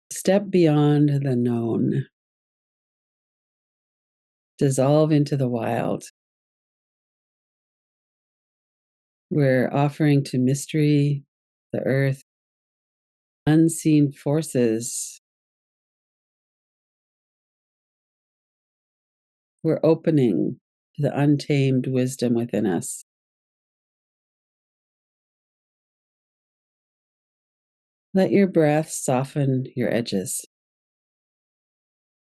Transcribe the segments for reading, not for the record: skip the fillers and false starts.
Step beyond the known. Dissolve into the wild. We're offering to mystery, the earth, unseen forces. We're opening to the untamed wisdom within us. Let your breath soften your edges.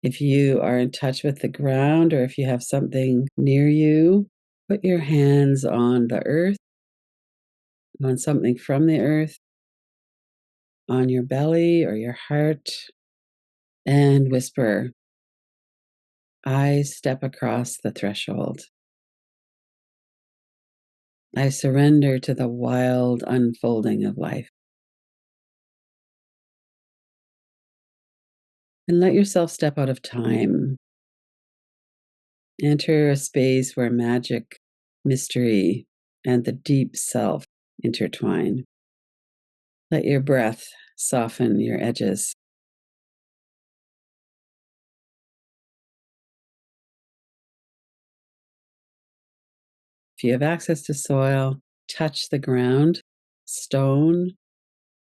If you are in touch with the ground or if you have something near you, put your hands on the earth, on something from the earth, on your belly or your heart, and whisper, I step across the threshold. I surrender to the wild unfolding of life. And let yourself step out of time. Enter a space where magic, mystery, and the deep self intertwine. Let your breath soften your edges. If you have access to soil, touch the ground, stone,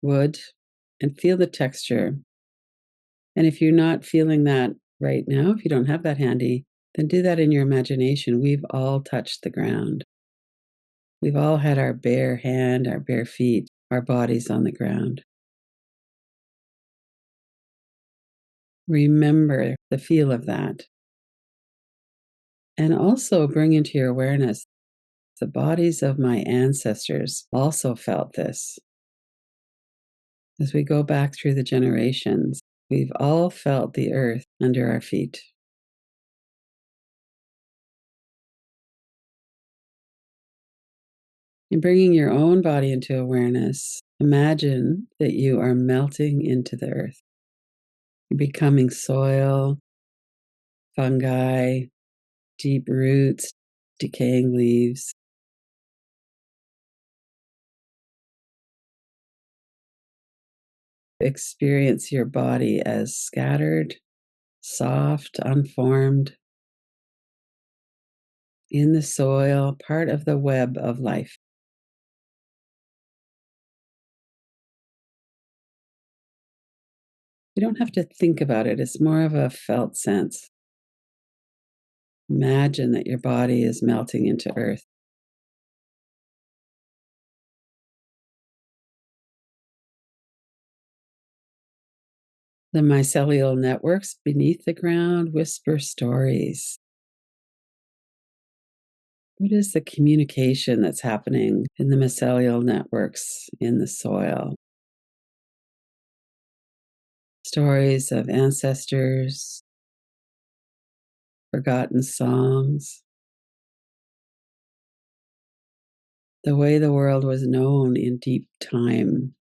wood, and feel the texture. And if you're not feeling that right now, if you don't have that handy, then do that in your imagination. We've all touched the ground. We've all had our bare hand, our bare feet, our bodies on the ground. Remember the feel of that. And also bring into your awareness the bodies of my ancestors also felt this. As we go back through the generations, we've all felt the earth under our feet. And bringing your own body into awareness, imagine that you are melting into the earth. You're becoming soil, fungi, deep roots, decaying leaves. Experience your body as scattered, soft, unformed, in the soil, part of the web of life. You don't have to think about it, it's more of a felt sense. Imagine that your body is melting into earth. The mycelial networks beneath the ground whisper stories. What is the communication that's happening in the mycelial networks in the soil? Stories of ancestors, forgotten songs, the way the world was known in deep time.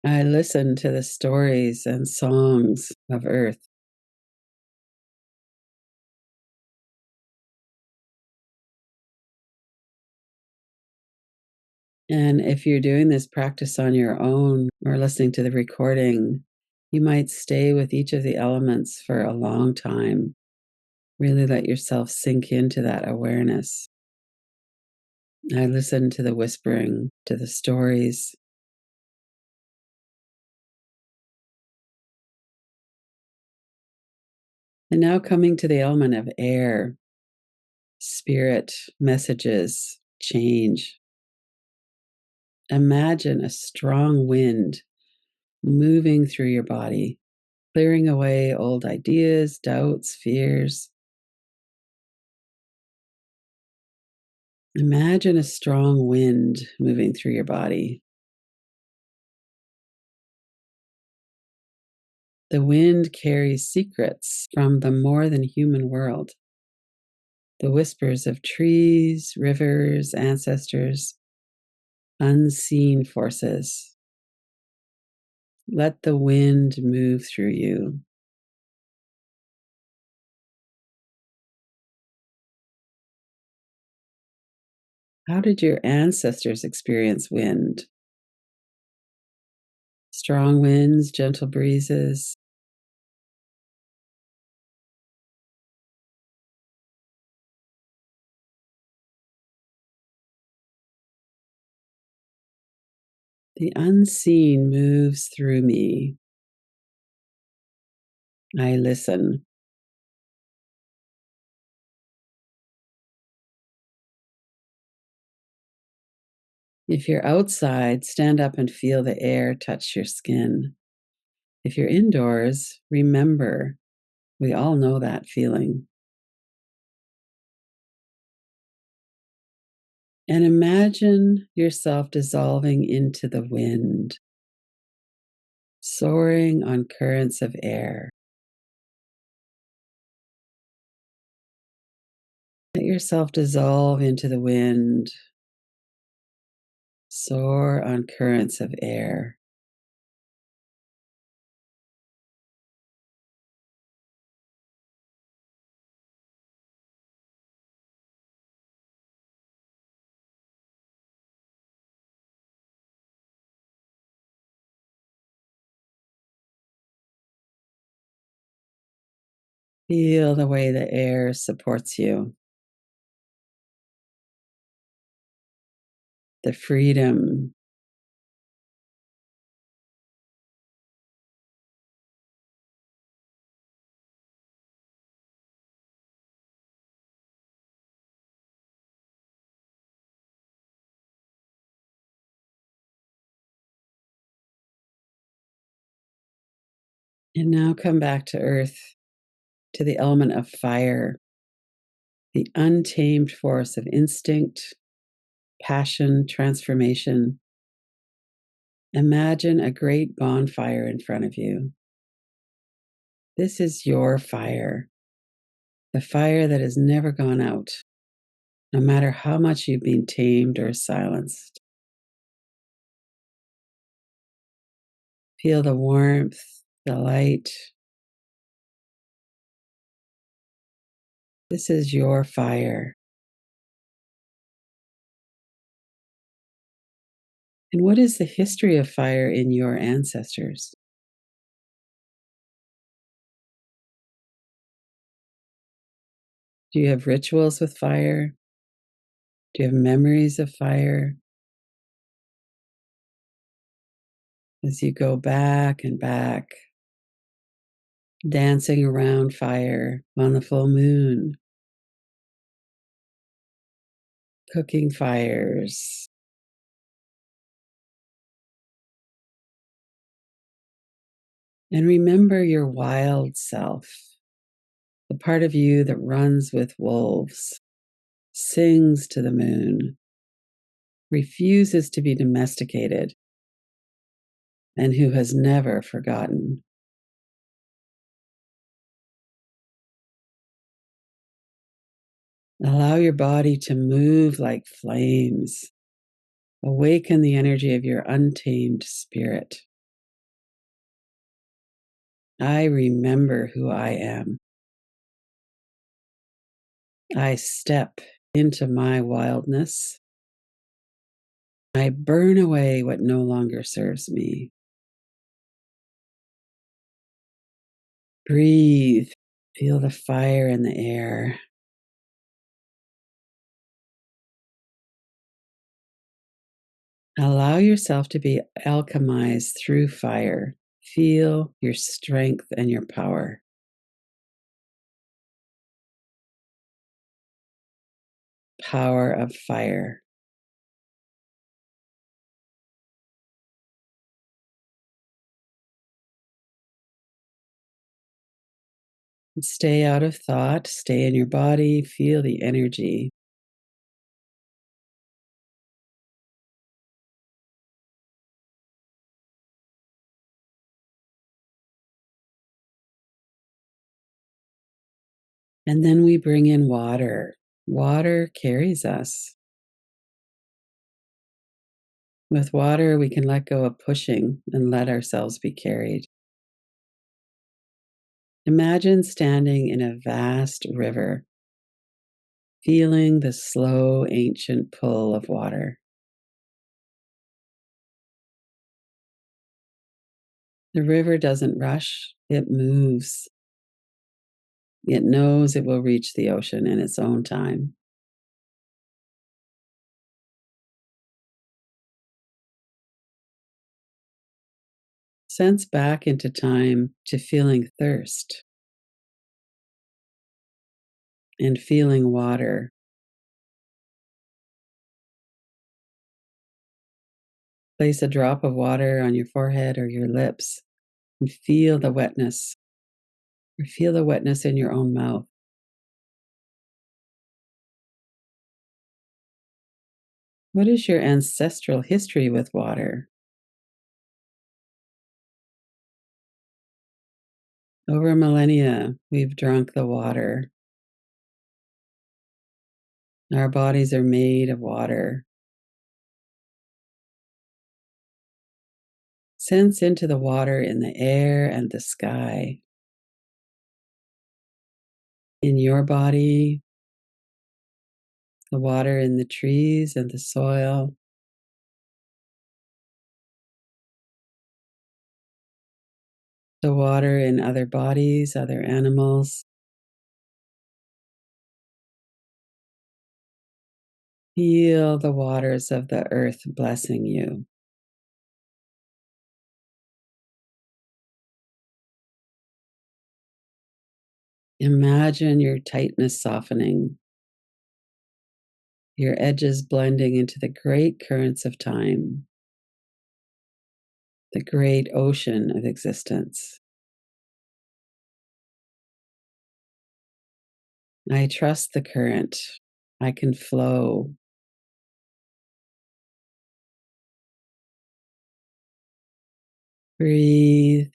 I listen to the stories and songs of Earth. And if you're doing this practice on your own or listening to the recording, you might stay with each of the elements for a long time. Really let yourself sink into that awareness. I listen to the whispering, to the stories. And now coming to the element of air, spirit, messages, change. Imagine a strong wind moving through your body, clearing away old ideas, doubts, fears. Imagine a strong wind moving through your body. The wind carries secrets from the more than human world. The whispers of trees, rivers, ancestors. unseen forces. Let the wind move through you. How did your ancestors experience wind? Strong winds, gentle breezes. The unseen moves through me. I listen. If you're outside, stand up and feel the air touch your skin. If you're indoors, remember, we all know that feeling. And imagine yourself dissolving into the wind, soaring on currents of air. Let yourself dissolve into the wind, soar on currents of air. Feel the way the air supports you, the freedom. And now come back to earth, to the element of fire, the untamed force of instinct, passion, transformation. Imagine a great bonfire in front of you. This is your fire, the fire that has never gone out, no matter how much you've been tamed or silenced. Feel the warmth, the light. This is your fire. And what is the history of fire in your ancestors? Do you have rituals with fire? Do you have memories of fire? As you go back and back, dancing around fire on the full moon, cooking fires. And remember your wild self, the part of you that runs with wolves, sings to the moon, refuses to be domesticated, and who has never forgotten. Allow your body to move like flames. Awaken the energy of your untamed spirit. I remember who I am. I step into my wildness. I burn away what no longer serves me. Breathe. Feel the fire in the air. Allow yourself to be alchemized through fire. Feel your strength and your power. Power of fire. Stay out of thought. Stay in your body. Feel the energy. And then we bring in water. Water carries us. With water, we can let go of pushing and let ourselves be carried. Imagine standing in a vast river, feeling the slow, ancient pull of water. The river doesn't rush, it moves. It knows it will reach the ocean in its own time. Sense back into time to feeling thirst and feeling water. Place a drop of water on your forehead or your lips and feel the wetness, or feel the wetness in your own mouth. What is your ancestral history with water? Over millennia, we've drunk the water. Our bodies are made of water. Sense into the water in the air and the sky, in your body, the water in the trees and the soil, the water in other bodies, other animals. Feel the waters of the earth blessing you. Imagine your tightness softening, your edges blending into the great currents of time, the great ocean of existence. I trust the current. I can flow. Breathe.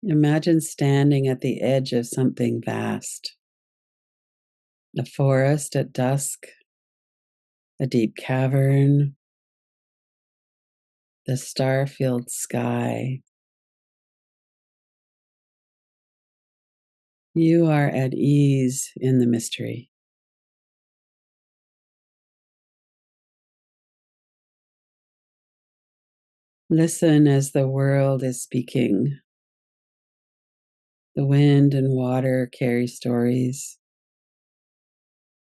Imagine standing at the edge of something vast, a forest at dusk, a deep cavern, the star-filled sky. You are at ease in the mystery. Listen as the world is speaking. The wind and water carry stories.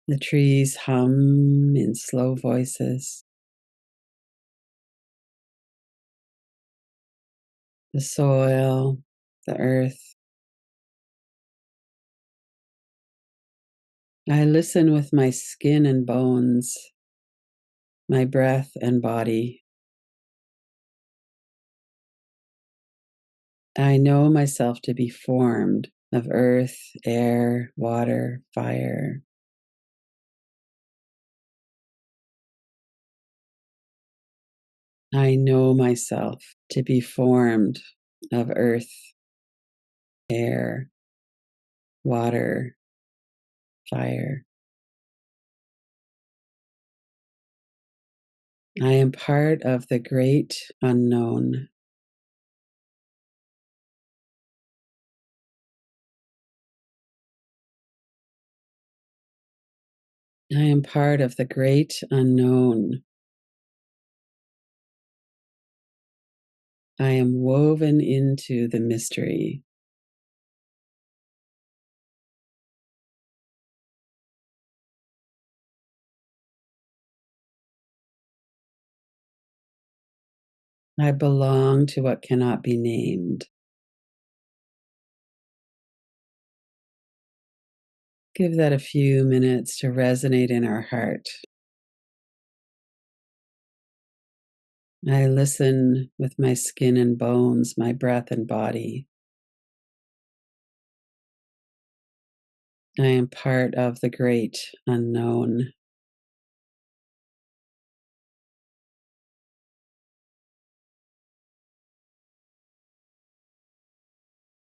The trees hum in slow voices. The soil, the earth. I listen with my skin and bones, my breath and body. I know myself to be formed of earth, air, water, fire. I know myself to be formed of earth, air, water, fire. I am part of the great unknown. I am part of the great unknown. I am woven into the mystery. I belong to what cannot be named. Give that a few minutes to resonate in our heart. I listen with my skin and bones, my breath and body. I am part of the great unknown.